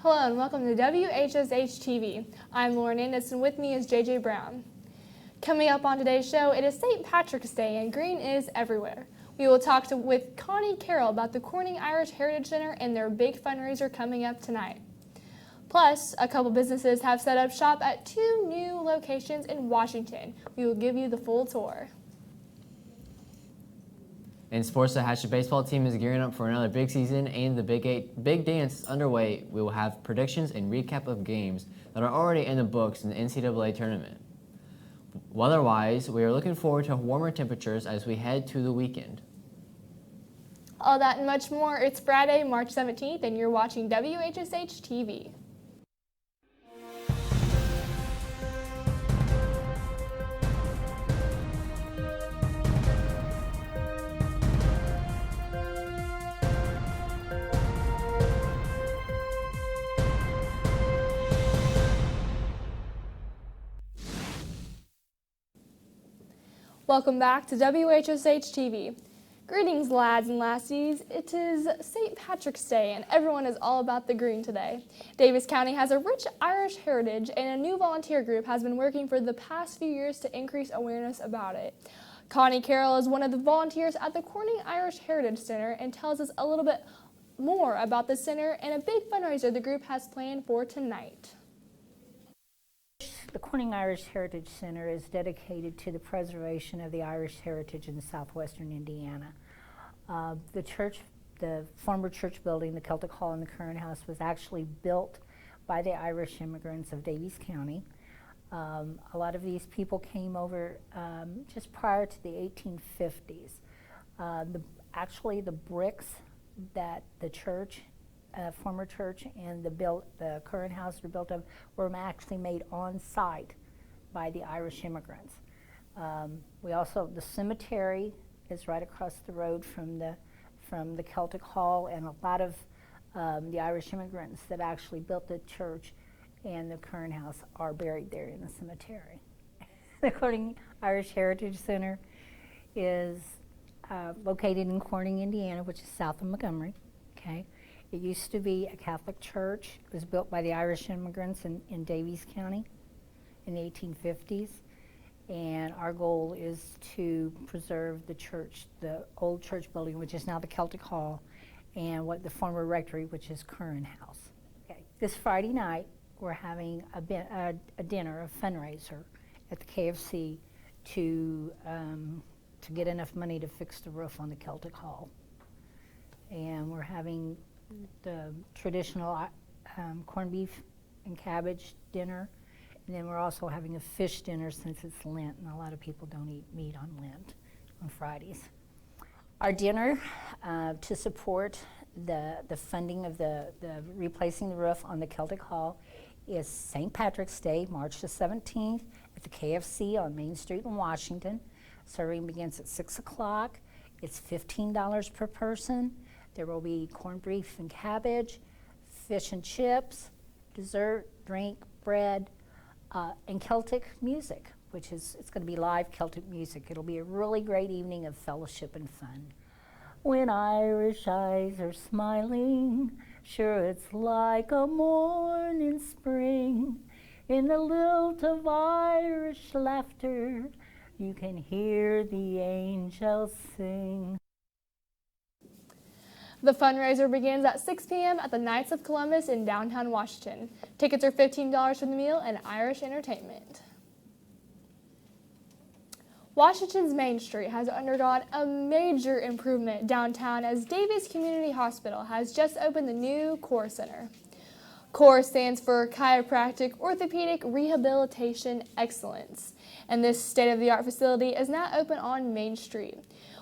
Hello and welcome to Whsh Tv. I'm Lauren Anderson, with me is JJ Brown. Coming up on today's show, it is St. Patrick's Day and green is everywhere. We will talk with Connie Carroll about the Corning Irish Heritage Center and their big fundraiser coming up tonight. Plus, a couple businesses have set up shop at 2 new locations in Washington. We will give you the full tour. In sports, the Hatchet baseball team is gearing up for another big season, and the Big Dance is underway. We will have predictions and recap of games that are already in the books in the NCAA tournament. Weather-wise, we are looking forward to warmer temperatures as we head to the weekend. All that and much more. It's Friday, March 17th, and you're watching WHSH TV. Welcome back to WHSH TV. Greetings, lads and lassies. It is St. Patrick's Day, and everyone is all about the green today. Davis County has a rich Irish heritage, and a new volunteer group has been working for the past few years to increase awareness about it. Connie Carroll is one of the volunteers at the Corning Irish Heritage Center and tells us a little bit more about the center and a big fundraiser the group has planned for tonight. The Corning Irish Heritage Center is dedicated to the preservation of the Irish heritage in southwestern Indiana. The former church building, the Celtic Hall and the Current House, was actually built by the Irish immigrants of Daviess County. A lot of these people came over just prior to the 1850s. Actually, the bricks that the church, former church, and the current house were built of were actually made on site by the Irish immigrants. The cemetery is right across the road from the Celtic Hall, and a lot of the Irish immigrants that actually built the church and the current house are buried there in the cemetery. The Corning Irish Heritage Center is located in Corning, Indiana, which is south of Montgomery. Okay. It used to be a Catholic church. It was built by the Irish immigrants in Daviess County in the 1850s. And our goal is to preserve the church, the old church building, which is now the Celtic Hall, and the former rectory, which is Curran House. Okay. This Friday night, we're having a dinner, a fundraiser at the KFC to get enough money to fix the roof on the Celtic Hall. And we're having the traditional corned beef and cabbage dinner, and then we're also having a fish dinner since it's Lent, and a lot of people don't eat meat on Lent on Fridays. Our dinner to support the funding of the replacing the roof on the Celtic Hall is St. Patrick's Day, March the 17th, at the KFC on Main Street in Washington. Serving begins at 6 o'clock. It's $15 per person. There will be corned beef and cabbage, fish and chips, dessert, drink, bread, and Celtic music, it's going to be live Celtic music. It'll be a really great evening of fellowship and fun. When Irish eyes are smiling, sure it's like a morning spring. In the lilt of Irish laughter, you can hear the angels sing. The fundraiser begins at 6 p.m. at the Knights of Columbus in downtown Washington. Tickets are $15 for the meal and Irish entertainment. Washington's Main Street has undergone a major improvement downtown as Daviess Community Hospital has just opened the new CORE Center. CORE stands for Chiropractic Orthopedic Rehabilitation Excellence, and this state-of-the-art facility is now open on Main Street.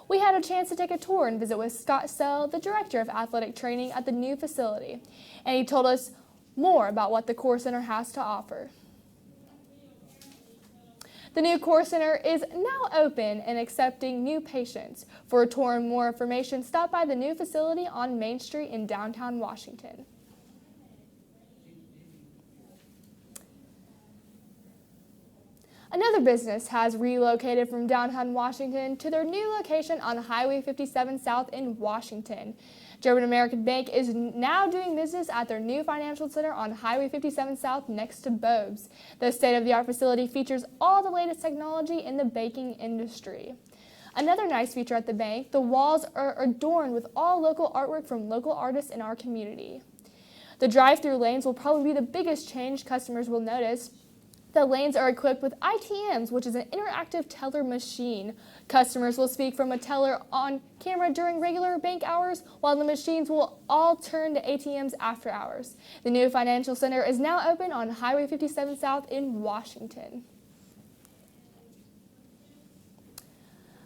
We had a chance to take a tour and visit with Scott Sell, the Director of Athletic Training at the new facility, and he told us more about what the CORE Center has to offer. The new CORE Center is now open and accepting new patients. For a tour and more information, stop by the new facility on Main Street in downtown Washington. Another business has relocated from downtown Washington to their new location on Highway 57 South in Washington. German American Bank is now doing business at their new financial center on Highway 57 South next to Bob's. The state-of-the-art facility features all the latest technology in the banking industry. Another nice feature at the bank, the walls are adorned with all local artwork from local artists in our community. The drive-through lanes will probably be the biggest change customers will notice. The lanes are equipped with ITMs, which is an interactive teller machine. Customers will speak from a teller on camera during regular bank hours, while the machines will all turn to ATMs after hours. The new financial center is now open on Highway 57 South in Washington.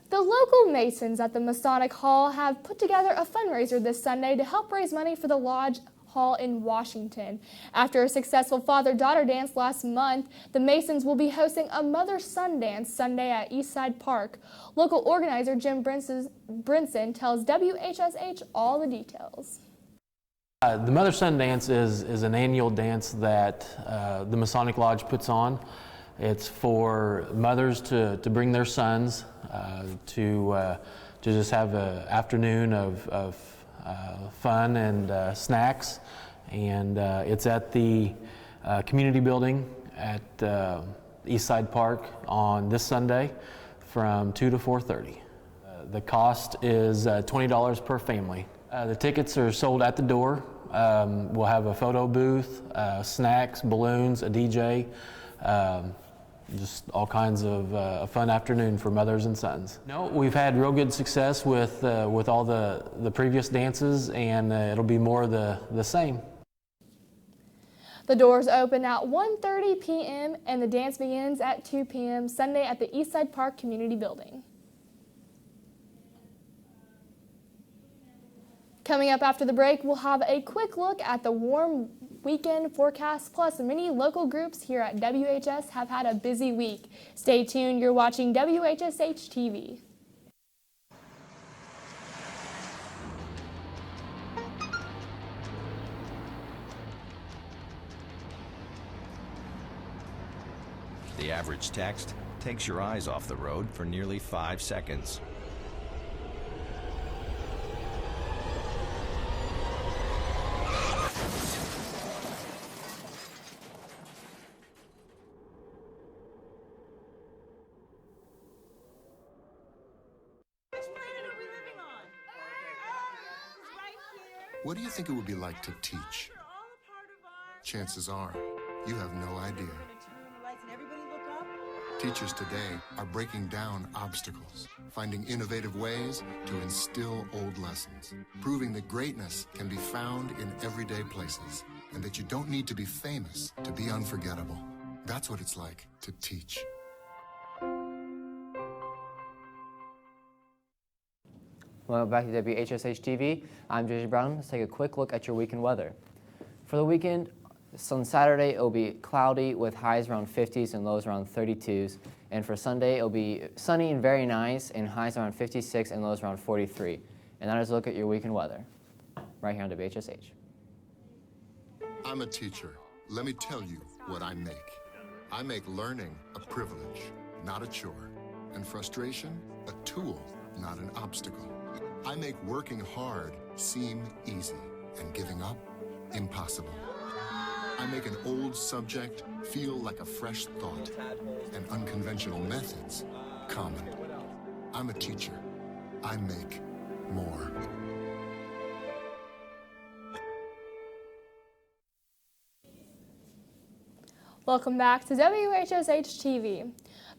The local Masons at the Masonic Hall have put together a fundraiser this Sunday to help raise money for the Lodge Hall in Washington. After a successful father-daughter dance last month, the Masons will be hosting a mother-son dance Sunday at Eastside Park. Local organizer Jim Brinson tells WHSH all the details. The Mother-Son Dance is an annual dance that the Masonic Lodge puts on. It's for mothers to bring their sons to just have an afternoon of fun and snacks, and it's at the community building at Eastside Park on this Sunday from 2 to 4:30. The cost is $20 per family. The tickets are sold at the door. We'll have a photo booth, snacks, balloons, a DJ, just all kinds of a fun afternoon for mothers and sons. No, we've had real good success with all the previous dances, and it'll be more of the same. The doors open at 1:30 p.m. and the dance begins at 2 p.m. Sunday at the Eastside Park Community Building. Coming up after the break, we'll have a quick look at the warm weekend forecast, plus many local groups here at WHS have had a busy week. Stay tuned, you're watching WHSH TV. The average text takes your eyes off the road for nearly 5 seconds. What do you think it would be like to teach? Chances are, you have no idea. Teachers today are breaking down obstacles, finding innovative ways to instill old lessons, proving that greatness can be found in everyday places, and that you don't need to be famous to be unforgettable. That's what it's like to teach. Welcome back to WHSH TV. I'm JJ Brown. Let's take a quick look at your weekend weather. For the weekend, on Saturday, it'll be cloudy with highs around 50s and lows around 32s. And for Sunday, it'll be sunny and very nice and highs around 56 and lows around 43. And that is a look at your weekend weather right here on WHSH. I'm a teacher. Let me tell you what I make. I make learning a privilege, not a chore, and frustration a tool, not an obstacle. I make working hard seem easy and giving up impossible. I make an old subject feel like a fresh thought and unconventional methods common. I'm a teacher. I make more. Welcome back to WHSH TV.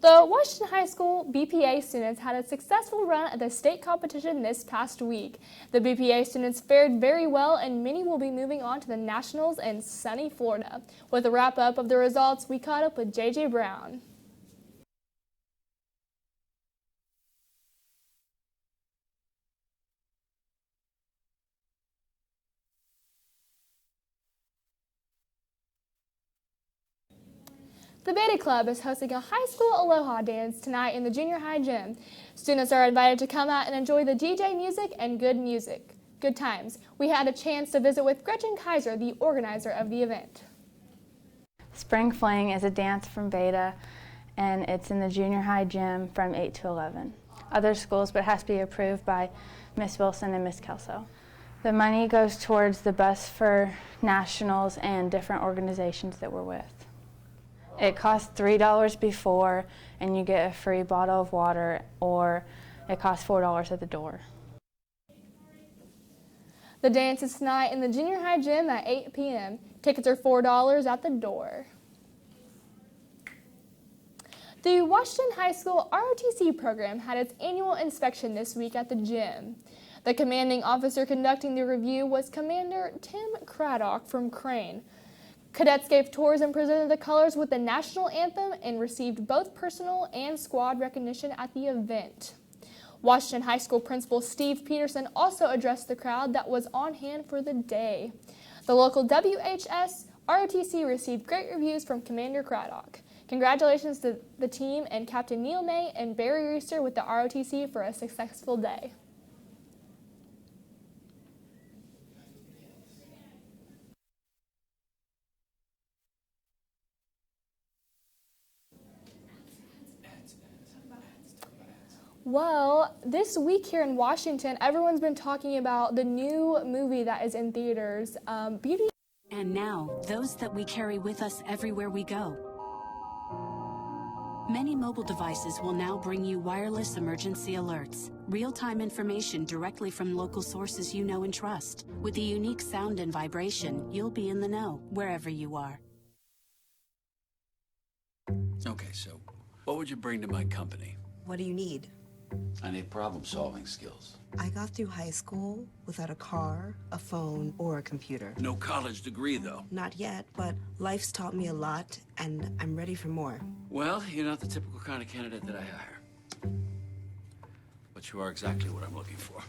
The Washington High School BPA students had a successful run at the state competition this past week. The BPA students fared very well, and many will be moving on to the Nationals in sunny Florida. With a wrap-up of the results, we caught up with JJ Brown. The Beta Club is hosting a high school aloha dance tonight in the junior high gym. Students are invited to come out and enjoy the DJ music and good times. We had a chance to visit with Gretchen Kaiser, the organizer of the event. Spring Fling is a dance from Beta, and it's in the junior high gym from 8 to 11. Other schools, but it has to be approved by Miss Wilson and Miss Kelso. The money goes towards the bus for nationals and different organizations that we're with. It costs $3 before, and you get a free bottle of water, or it costs $4 at the door. The dance is tonight in the junior high gym at 8 p.m. Tickets are $4 at the door. The Washington High School ROTC program had its annual inspection this week at the gym. The commanding officer conducting the review was Commander Tim Craddock from Crane. Cadets gave tours and presented the colors with the national anthem and received both personal and squad recognition at the event. Washington High School Principal Steve Peterson also addressed the crowd that was on hand for the day. The local WHS ROTC received great reviews from Commander Craddock. Congratulations to the team and Captain Neil May and Barry Reister with the ROTC for a successful day. Well, this week here in Washington, everyone's been talking about the new movie that is in theaters, Beauty. And now, those that we carry with us everywhere we go. Many mobile devices will now bring you wireless emergency alerts, real-time information directly from local sources you know and trust. With the unique sound and vibration, you'll be in the know, wherever you are. Okay, so what would you bring to my company? What do you need? I need problem-solving skills. I got through high school without a car, a phone, or a computer. No college degree, though. Not yet, but life's taught me a lot, and I'm ready for more. Well, you're not the typical kind of candidate that I hire. But you are exactly what I'm looking for.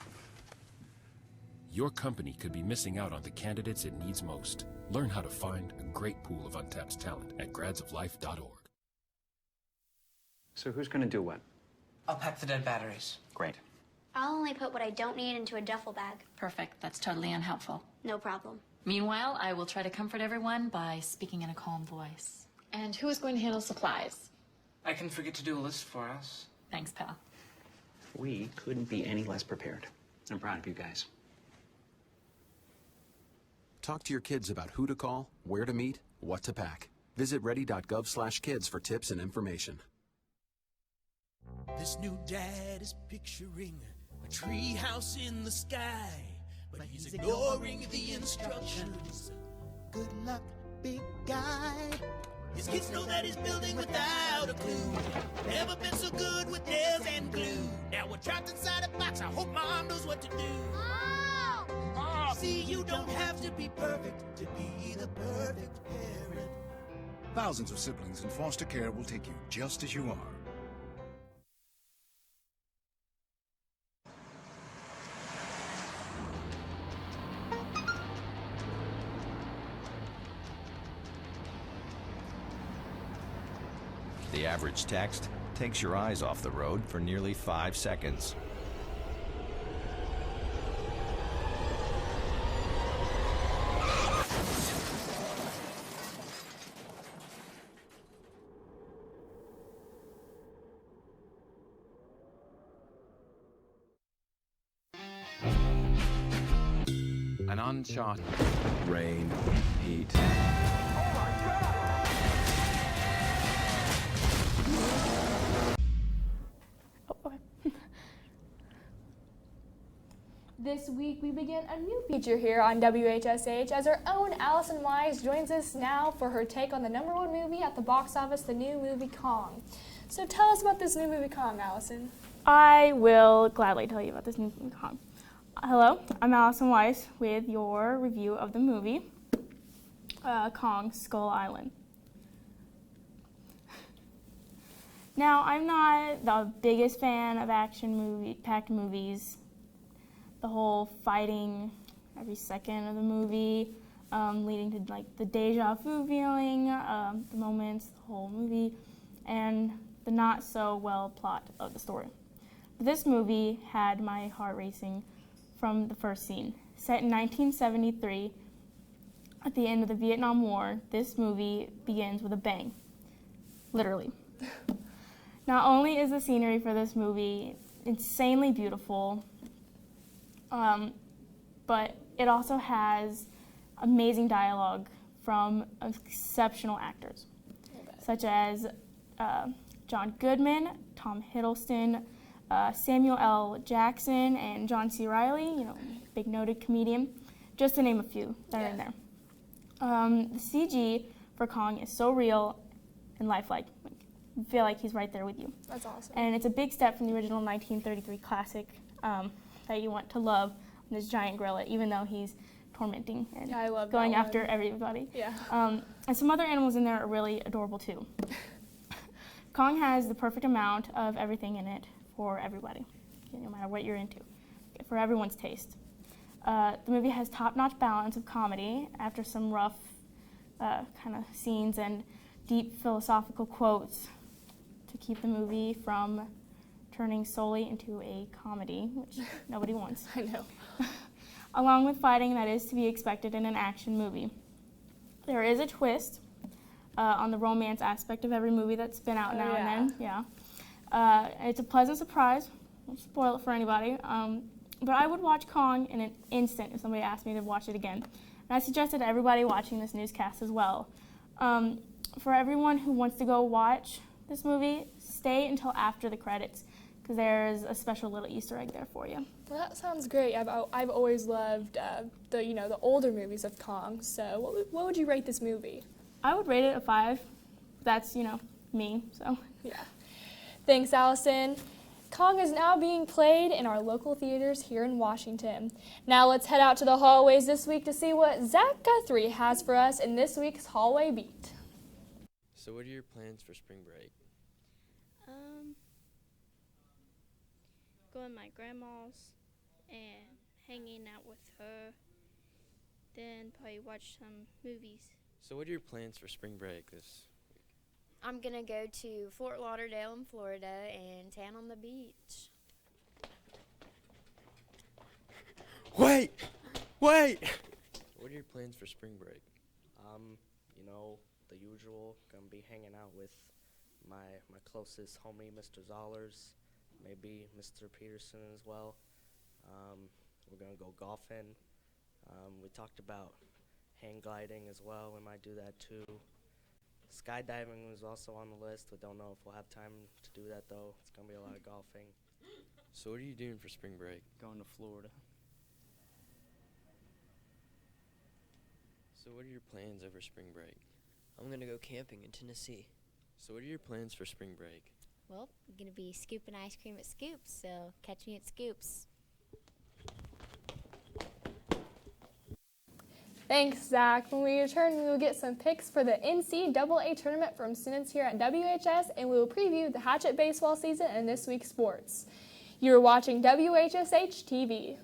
Your company could be missing out on the candidates it needs most. Learn how to find a great pool of untapped talent at gradsoflife.org. So who's going to do what? I'll pack the dead batteries. Great. I'll only put what I don't need into a duffel bag. Perfect. That's totally unhelpful. No problem. Meanwhile, I will try to comfort everyone by speaking in a calm voice. And who is going to handle supplies? I can forget to do a list for us. Thanks, pal. We couldn't be any less prepared. I'm proud of you guys. Talk to your kids about who to call, where to meet, what to pack. Visit ready.gov/kids for tips and information. This new dad is picturing a tree house in the sky, but he's ignoring the instructions. Good luck, big guy. His kids know that he's building without a clue. Never been so good with nails and glue. Now we're trapped inside a box. I hope mom knows what to do. Mom! See, you don't have to be perfect to be the perfect parent. Thousands of siblings in foster care will take you just as you are. The average text takes your eyes off the road for nearly 5 seconds. An uncharted rain, heat. This week, we begin a new feature here on WHSH as our own Allison Wise joins us now for her take on the #1 movie at the box office, the new movie Kong. So tell us about this new movie Kong, Allison. I will gladly tell you about this new movie Kong. Hello, I'm Allison Weiss with your review of the movie Kong Skull Island. Now, I'm not the biggest fan of action-packed movies. The whole fighting every second of the movie, leading to like the deja vu feeling, the moments, the whole movie, and the not so well plot of the story. But this movie had my heart racing from the first scene. Set in 1973, at the end of the Vietnam War, this movie begins with a bang, literally. Not only is the scenery for this movie insanely beautiful, but it also has amazing dialogue from exceptional actors, such as John Goodman, Tom Hiddleston, Samuel L. Jackson, and John C. Reilly, big noted comedian, just to name a few that are in there. The CG for Kong is so real and lifelike. You feel like he's right there with you. That's awesome. And it's a big step from the original 1933 classic that you want to love, this giant gorilla, even though he's tormenting and going after everybody. Yeah. And some other animals in there are really adorable too. Kong has the perfect amount of everything in it for everybody, no matter what you're into, for everyone's taste. The movie has top-notch balance of comedy after some rough kind of scenes and deep philosophical quotes to keep the movie from turning solely into a comedy, which nobody wants. I know. Along with fighting that is to be expected in an action movie. There is a twist on the romance aspect of every movie that's been out now and then. Yeah. It's a pleasant surprise. Won't spoil it for anybody. But I would watch Kong in an instant if somebody asked me to watch it again. And I suggested to everybody watching this newscast as well. For everyone who wants to go watch this movie, stay until after the credits, because there's a special little Easter egg there for you. Well, that sounds great. I've always loved the older movies of Kong. So what would you rate this movie? I would rate it a 5. That's me. So yeah. Thanks, Allison. Kong is now being played in our local theaters here in Washington. Now let's head out to the hallways this week to see what Zach Guthrie has for us in this week's Hallway Beat. So what are your plans for spring break? Going to my grandma's and hanging out with her. Then probably watch some movies. So what are your plans for spring break this week? I'm going to go to Fort Lauderdale in Florida and tan on the beach. Wait! What are your plans for spring break? The usual. Gonna be hanging out with my closest homie, Mr. Zollers, maybe Mr. Peterson as well. We're gonna go golfing. We talked about hang gliding as well. We might do that too. Skydiving was also on the list. We don't know if we'll have time to do that though. It's gonna be a lot of golfing. So what are you doing for spring break? Going to Florida. So what are your plans over spring break? I'm going to go camping in Tennessee. So what are your plans for spring break? Well, I'm going to be scooping ice cream at Scoops, so catch me at Scoops. Thanks, Zach. When we return, we will get some picks for the NCAA tournament from students here at WHS, and we will preview the Hatchet baseball season and this week's sports. You are watching WHSH TV.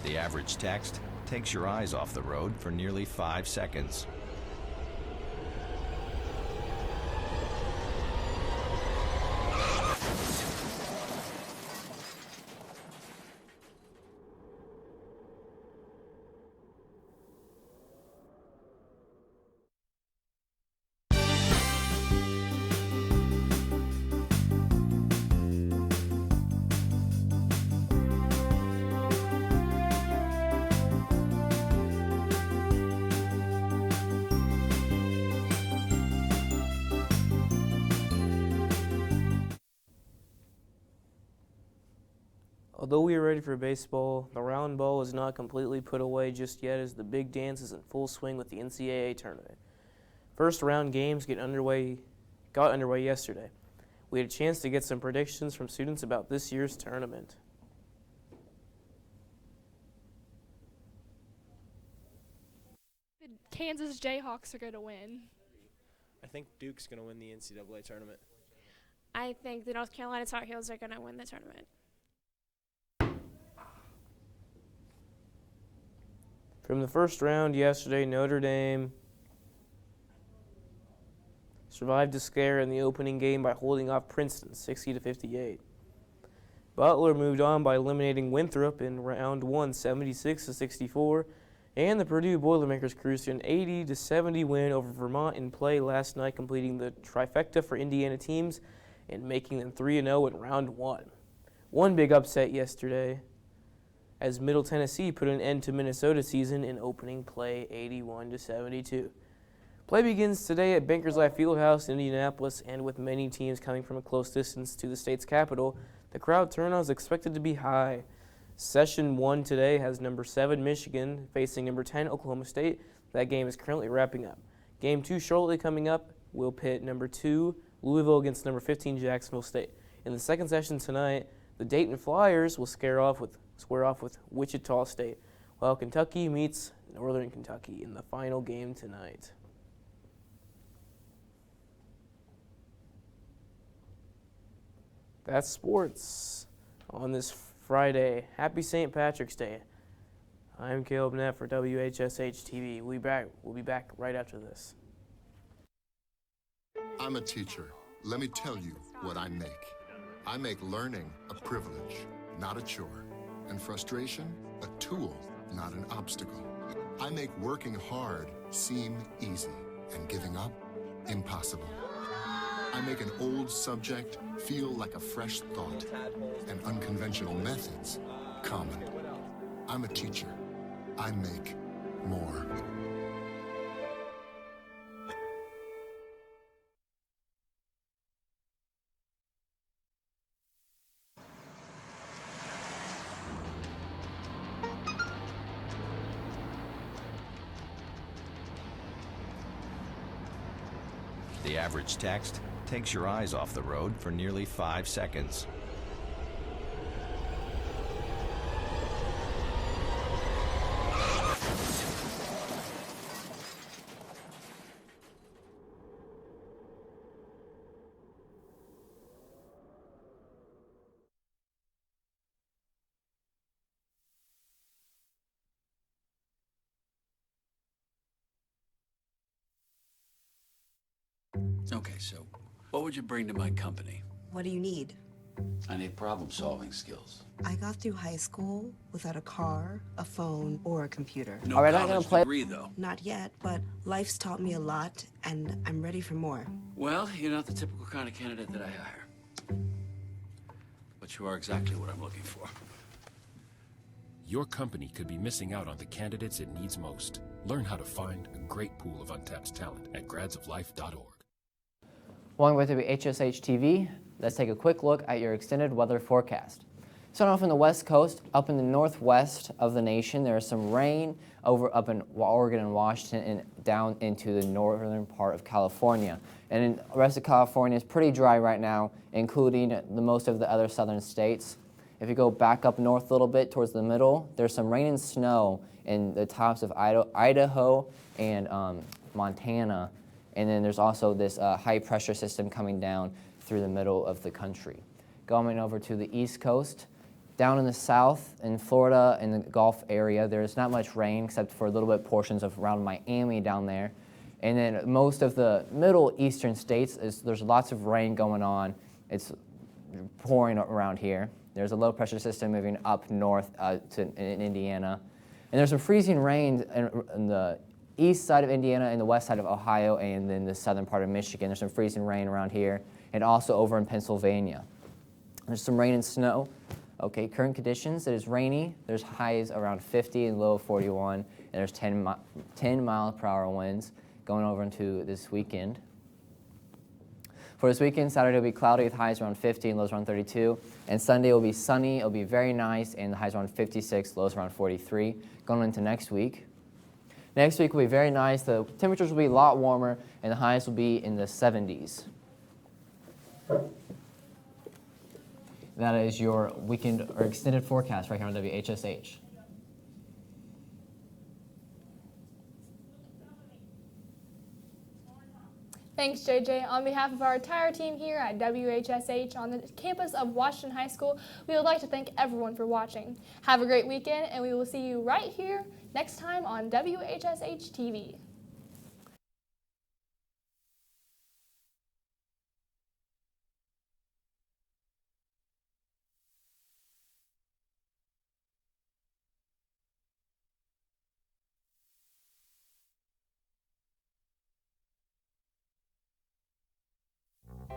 The average text takes your eyes off the road for nearly 5 seconds. Although we are ready for baseball, the Round Ball is not completely put away just yet as the big dance is in full swing with the NCAA tournament. First round games got underway yesterday. We had a chance to get some predictions from students about this year's tournament. The Kansas Jayhawks are going to win. I think Duke's going to win the NCAA tournament. I think the North Carolina Tar Heels are going to win the tournament. From the first round yesterday, Notre Dame survived a scare in the opening game by holding off Princeton 60-58. Butler moved on by eliminating Winthrop in round 1 76-64, and the Purdue Boilermakers cruised to an 80-70 win over Vermont in play last night, completing the trifecta for Indiana teams and making them 3-0 in round 1. One big upset yesterday as Middle Tennessee put an end to Minnesota's season in opening play 81-72. Play begins today at Bankers Life Fieldhouse in Indianapolis, and with many teams coming from a close distance to the state's capital, the crowd turnout is expected to be high. Session 1 today has number 7 Michigan facing number 10 Oklahoma State. That game is currently wrapping up. Game 2 shortly coming up will pit number 2 Louisville against number 15 Jacksonville State. In the second session tonight, the Dayton Flyers will square off with Wichita State, while Kentucky meets Northern Kentucky in the final game tonight. That's sports on this Friday. Happy St. Patrick's Day. I'm Caleb Neff for WHSH TV. We'll be back right after this. I'm a teacher. Let me tell you what I make. I make learning a privilege, not a chore, and frustration a tool, not an obstacle. I make working hard seem easy and giving up impossible. I make an old subject feel like a fresh thought and unconventional methods common. I'm a teacher. I make more. The average text takes your eyes off the road for nearly 5 seconds. Okay, so what would you bring to my company? What do you need? I need problem-solving skills. I got through high school without a car, a phone, or a computer. No college degree, though. Not yet, but life's taught me a lot, and I'm ready for more. Well, you're not the typical kind of candidate that I hire. But you are exactly what I'm looking for. Your company could be missing out on the candidates it needs most. Learn how to find a great pool of untapped talent at gradsoflife.org. Welcome back to WHSH TV. Let's take a quick look at your extended weather forecast. Starting off on the west coast, up in the northwest of the nation, there is some rain up in Oregon and Washington and down into the northern part of California. And in the rest of California is pretty dry right now, including most of the other southern states. If you go back up north a little bit towards the middle, there's some rain and snow in the tops of Idaho and Montana. And then there's also this high pressure system coming down through the middle of the country. Going over to the east coast, down in the south, in Florida and the Gulf area, there's not much rain except for a little bit portions of around Miami down there. And then most of the middle eastern states, there's lots of rain going on. It's pouring around here. There's a low pressure system moving up north in Indiana. And there's some freezing rain in the east side of Indiana and the west side of Ohio and then the southern part of Michigan. There's some freezing rain around here and also over in Pennsylvania. There's some rain and snow. Okay, current conditions, it is rainy. There's highs around 50 and low of 41, and there's 10 mile per hour winds going over into this weekend. For this weekend, Saturday will be cloudy with highs around 50 and lows around 32. And Sunday will be sunny, it'll be very nice, and the highs around 56, lows around 43. Going into next week. Next week will be very nice. The temperatures will be a lot warmer, and the highs will be in the 70s. That is your weekend or extended forecast right here on WHSH. Thanks, JJ. On behalf of our entire team here at WHSH on the campus of Washington High School, we would like to thank everyone for watching. Have a great weekend, and we will see you right here next time on WHSH TV.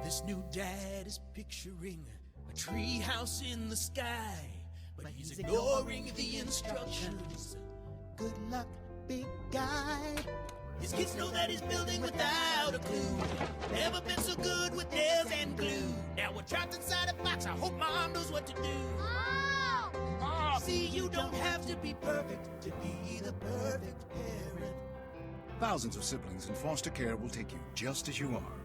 This new dad is picturing a tree house in the sky, but he's ignoring the instructions. Good luck, big guy. His kids know that he's building without a clue. Never been so good with nails and glue. Now we're trapped inside a box. I hope mom knows what to do. Mom! See, you don't have to be perfect to be the perfect parent. Thousands of siblings in foster care will take you just as you are.